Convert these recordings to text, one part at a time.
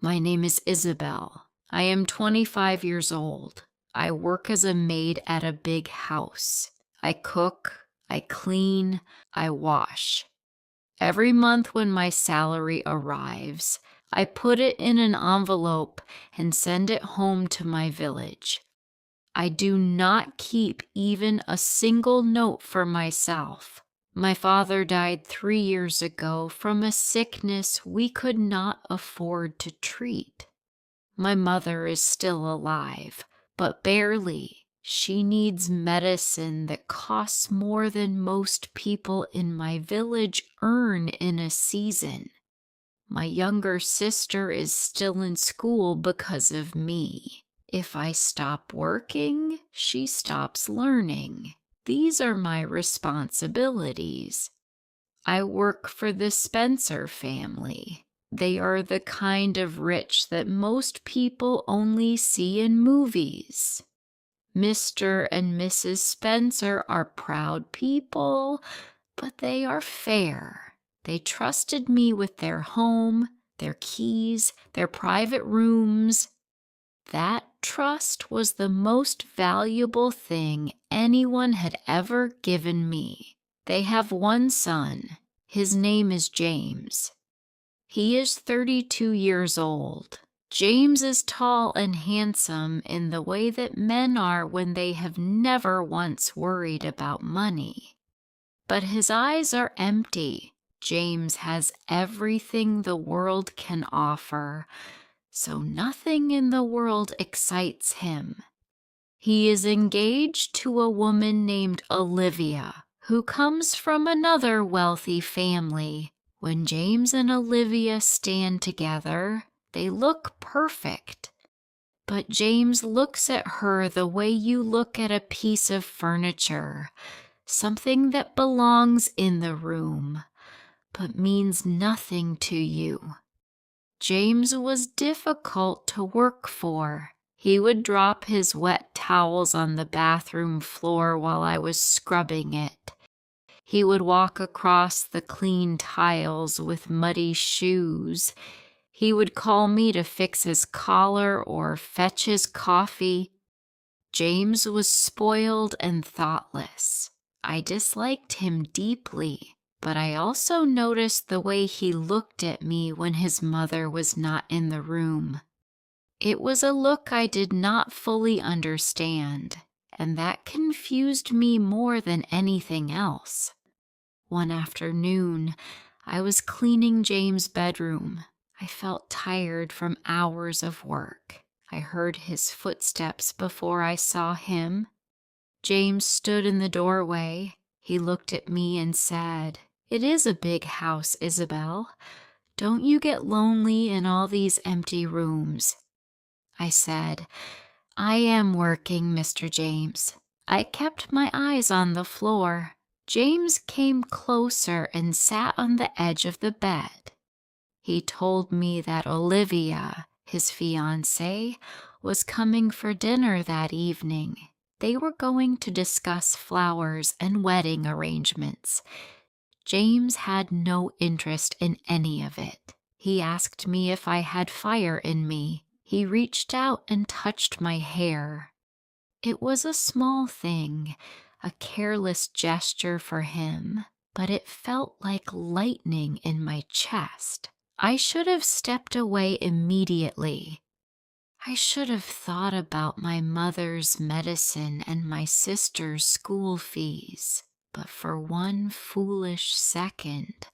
My name is Isabelle. I am 25 years old. I work as a maid at a big house. I cook, I clean, I wash. Every month when my salary arrives, I put it in an envelope and send it home to my village. I do not keep even a single note for myself. My father died 3 years ago from a sickness we could not afford to treat. My mother is still alive, but barely. She needs medicine that costs more than most people in my village earn in a season. My younger sister is still in school because of me. If I stop working, she stops learning. These are my responsibilities. I work for the Spencer family. They are the kind of rich that most people only see in movies. Mr. and Mrs. Spencer are proud people, but they are fair. They trusted me with their home, their keys, their private rooms. That trust was the most valuable thing anyone had ever given me. They have one son. His name is James. He is 32 years old. James is tall and handsome in the way that men are when they have never once worried about money. But his eyes are empty. James has everything the world can offer, so nothing in the world excites him. He is engaged to a woman named Olivia, who comes from another wealthy family. When James and Olivia stand together, they look perfect. But James looks at her the way you look at a piece of furniture, something that belongs in the room, but means nothing to you. James was difficult to work for. He would drop his wet towels on the bathroom floor while I was scrubbing it. He would walk across the clean tiles with muddy shoes. He would call me to fix his collar or fetch his coffee. James was spoiled and thoughtless. I disliked him deeply, but I also noticed the way he looked at me when his mother was not in the room. It was a look I did not fully understand, and that confused me more than anything else. One afternoon, I was cleaning James' bedroom. I felt tired from hours of work. I heard his footsteps before I saw him. James stood in the doorway. He looked at me and said, "It is a big house, Isabelle. Don't you get lonely in all these empty rooms?" I said, "I am working, Mr. James." I kept my eyes on the floor. James came closer and sat on the edge of the bed. He told me that Olivia, his fiancée, was coming for dinner that evening. They were going to discuss flowers and wedding arrangements. James had no interest in any of it. He asked me if I had fire in me. He reached out and touched my hair. It was a small thing, a careless gesture for him, but it felt like lightning in my chest. I should have stepped away immediately. I should have thought about my mother's medicine and my sister's school fees, but for one foolish second,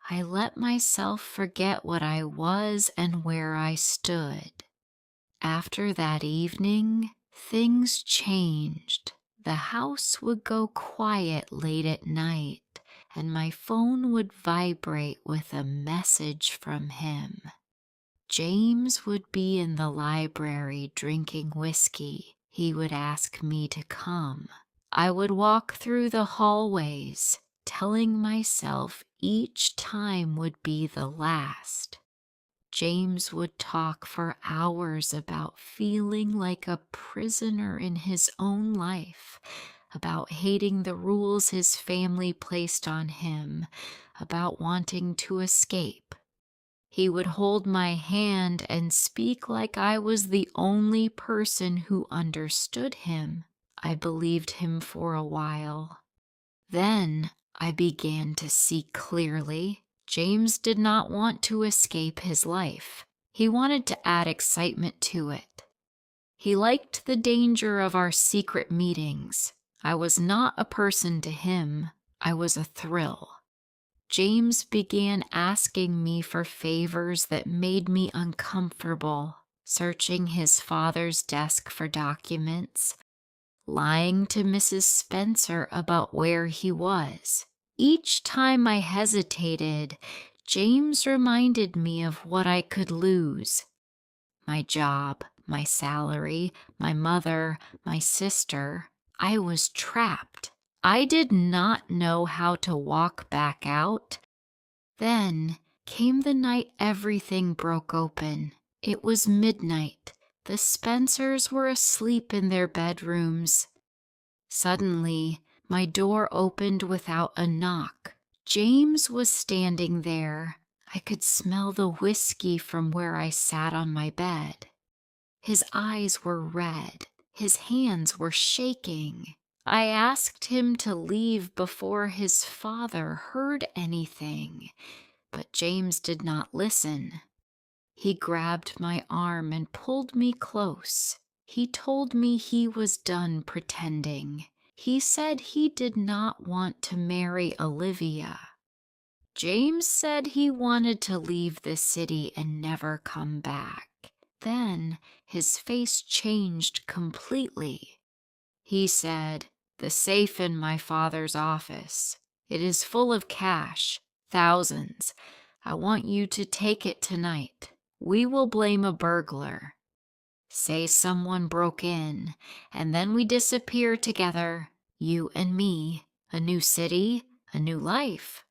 I let myself forget what I was and where I stood. After that evening, things changed. The house would go quiet late at night, and my phone would vibrate with a message from him. James would be in the library drinking whiskey. He would ask me to come. I would walk through the hallways, telling myself each time would be the last. James would talk for hours about feeling like a prisoner in his own life, about hating the rules his family placed on him, about wanting to escape. He would hold my hand and speak like I was the only person who understood him. I believed him for a while. Then I began to see clearly. James did not want to escape his life. He wanted to add excitement to it. He liked the danger of our secret meetings. I was not a person to him. I was a thrill. James began asking me for favors that made me uncomfortable, searching his father's desk for documents, lying to Mrs. Spencer about where he was. Each time I hesitated, James reminded me of what I could lose: my job, my salary, my mother, my sister. I was trapped. I did not know how to walk back out. Then came the night everything broke open. It was midnight. The Spencers were asleep in their bedrooms. Suddenly, my door opened without a knock. James was standing there. I could smell the whiskey from where I sat on my bed. His eyes were red. His hands were shaking. I asked him to leave before his father heard anything, but James did not listen. He grabbed my arm and pulled me close. He told me he was done pretending. He said he did not want to marry Olivia. James said he wanted to leave the city and never come back. Then his face changed completely. He said, "The safe in my father's office. It is full of cash, thousands. I want you to take it tonight. We will blame a burglar. Say someone broke in, and then we disappear together, you and me. A new city, a new life."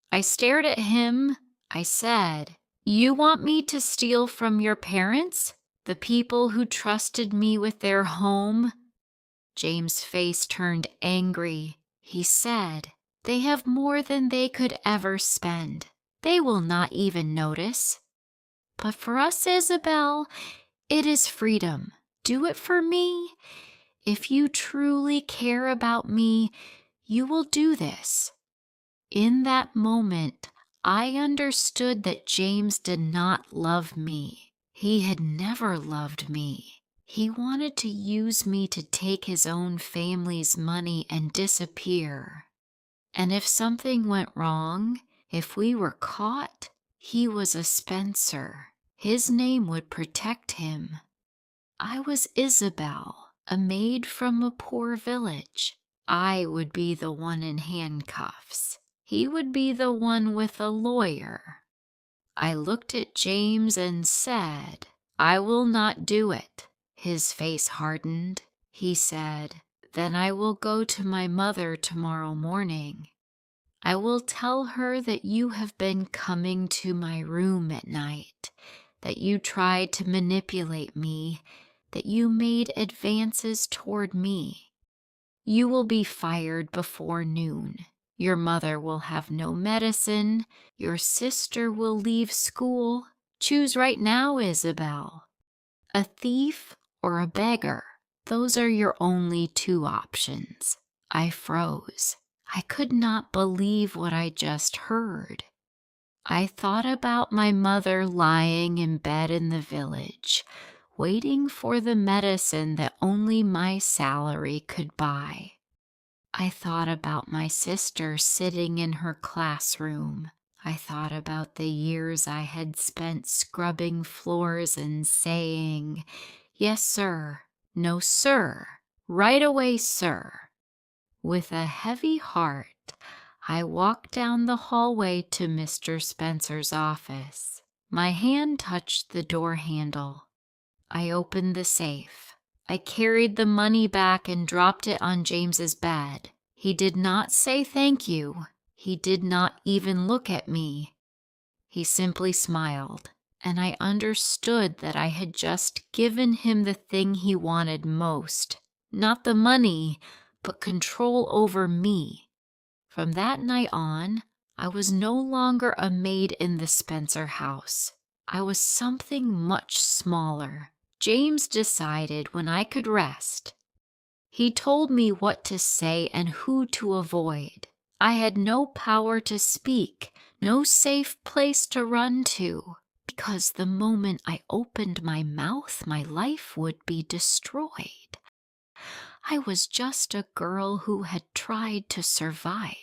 I stared at him. I said, "You want me to steal from your parents, the people who trusted me with their home?" James' face turned angry. He said, "They have more than they could ever spend. They will not even notice. But for us, Isabelle, it is freedom. Do it for me. If you truly care about me, you will do this." In that moment, I understood that James did not love me. He had never loved me. He wanted to use me to take his own family's money and disappear. And if something went wrong, if we were caught, he was a Spencer. His name would protect him. I was Isabelle, a maid from a poor village. I would be the one in handcuffs. He would be the one with a lawyer. I looked at James and said, "I will not do it." His face hardened. He said, "Then I will go to my mother tomorrow morning. I will tell her that you have been coming to my room at night, that you tried to manipulate me, that you made advances toward me. You will be fired before noon. Your mother will have no medicine. Your sister will leave school. Choose right now, Isabelle. A thief or a beggar. Those are your only two options." I froze. I could not believe what I just heard. I thought about my mother lying in bed in the village, waiting for the medicine that only my salary could buy. I thought about my sister sitting in her classroom. I thought about the years I had spent scrubbing floors and saying, "Yes, sir. No, sir. Right away, sir." With a heavy heart, I walked down the hallway to Mr. Spencer's office. My hand touched the door handle. I opened the safe. I carried the money back and dropped it on James's bed. He did not say thank you. He did not even look at me. He simply smiled, and I understood that I had just given him the thing he wanted most. Not the money, but control over me. From that night on, I was no longer a maid in the Spencer house. I was something much smaller. James decided when I could rest. He told me what to say and who to avoid. I had no power to speak, no safe place to run to, because the moment I opened my mouth, my life would be destroyed. I was just a girl who had tried to survive.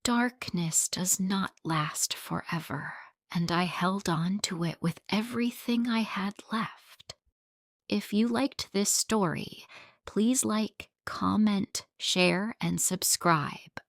Darkness does not last forever, and I held on to it with everything I had left. If you liked this story, please like, comment, share, and subscribe.